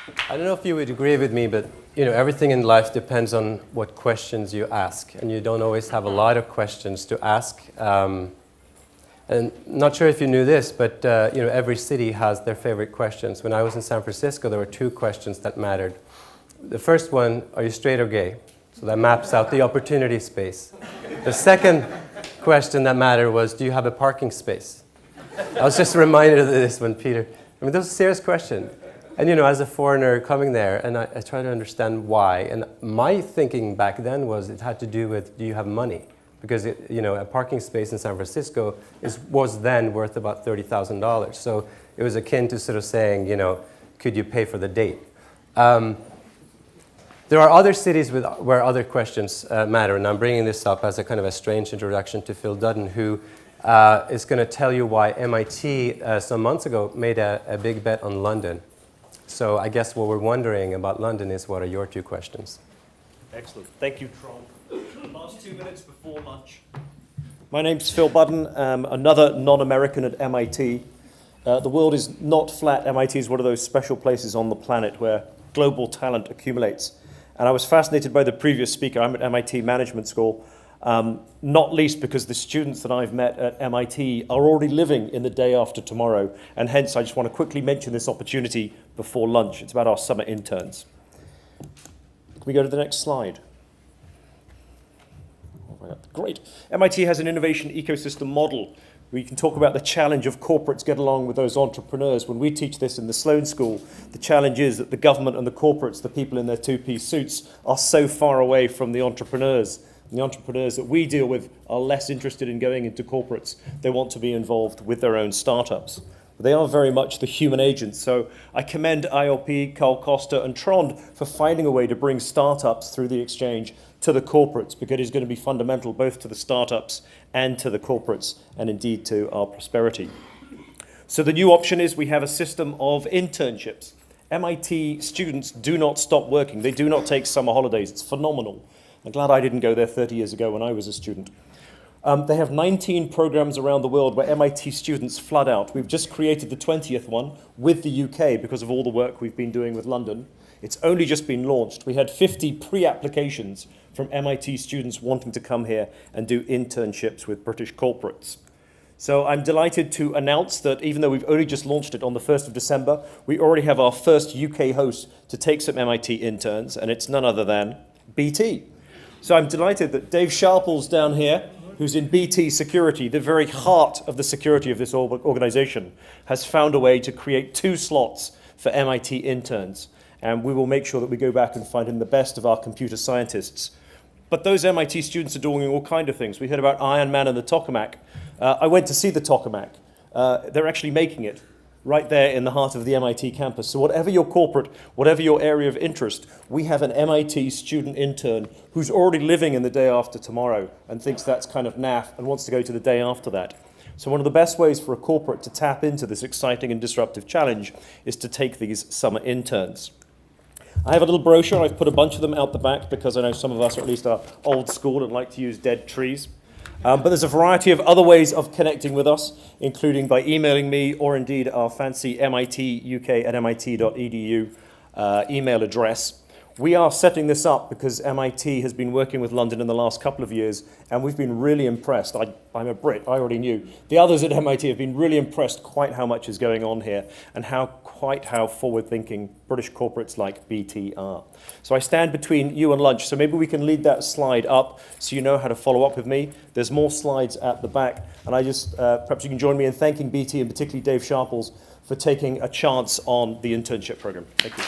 I don't know if you would agree with me, but everything in life depends on what questions you ask, and you don't always have a lot of questions to ask. And not sure if you knew this, but every city has their favorite questions. When I was in San Francisco, there were two questions that mattered. The first one, are you straight or gay? So that maps out the opportunity space. The second question that mattered was, do you have a parking space? I was just reminded of this when Peter, that was a serious question. And as a foreigner coming there, and I try to understand why. And my thinking back then was it had to do with, do you have money? Because a parking space in San Francisco was then worth about $30,000. So it was akin to sort of saying, could you pay for the date? There are other cities where other questions matter, and I'm bringing this up as a kind of a strange introduction to Phil Dudden, who is going to tell you why MIT some months ago made a big bet on London. So I guess what we're wondering about London is, what are your two questions? Excellent. Thank you, Trond. Last 2 minutes before lunch. My name's Phil Budden, another non-American at MIT. The world is not flat. MIT is one of those special places on the planet where global talent accumulates. And I was fascinated by the previous speaker. I'm at MIT Management School, not least because the students that I've met at MIT are already living in the day after tomorrow. And hence, I just want to quickly mention this opportunity before lunch. It's about our summer interns. Can we go to the next slide? Great. MIT has an innovation ecosystem model. We can talk about the challenge of corporates get along with those entrepreneurs. When we teach this in the Sloan School, the challenge is that the government and the corporates, the people in their two-piece suits, are so far away from the entrepreneurs. And the entrepreneurs that we deal with are less interested in going into corporates. They want to be involved with their own startups. But they are very much the human agents. So I commend IOP, Carl Costa, and Trond for finding a way to bring startups through the exchange to the corporates, because it is going to be fundamental both to the startups and to the corporates, and indeed to our prosperity. So the new option is we have a system of internships. MIT students do not stop working. They do not take summer holidays. It's phenomenal. I'm glad I didn't go there 30 years ago when I was a student. They have 19 programs around the world where MIT students flood out. We've just created the 20th one with the UK because of all the work we've been doing with London. It's only just been launched. We had 50 pre-applications from MIT students wanting to come here and do internships with British corporates. So I'm delighted to announce that even though we've only just launched it on the 1st of December, we already have our first UK host to take some MIT interns, and it's none other than BT. So I'm delighted that Dave Sharples down here, who's in BT Security, the very heart of the security of this organization, has found a way to create 2 slots for MIT interns. And we will make sure that we go back and find in the best of our computer scientists. But those MIT students are doing all kinds of things. We heard about Iron Man and the tokamak. I went to see the tokamak. They're actually making it right there in the heart of the MIT campus. So whatever your corporate, whatever your area of interest, we have an MIT student intern who's already living in the day after tomorrow and thinks that's kind of naff and wants to go to the day after that. So one of the best ways for a corporate to tap into this exciting and disruptive challenge is to take these summer interns. I have a little brochure. I've put a bunch of them out the back because I know some of us, or at least are old school and like to use dead trees. But there's a variety of other ways of connecting with us, including by emailing me or indeed our fancy mituk@mit.edu email address. We are setting this up because MIT has been working with London in the last couple of years, and we've been really impressed. I'm a Brit, I already knew. The others at MIT have been really impressed quite how much is going on here and quite how forward-thinking British corporates like BT are. So I stand between you and lunch, so maybe we can lead that slide up so you know how to follow up with me. There's more slides at the back, and I just, perhaps you can join me in thanking BT and particularly Dave Sharples for taking a chance on the internship program. Thank you.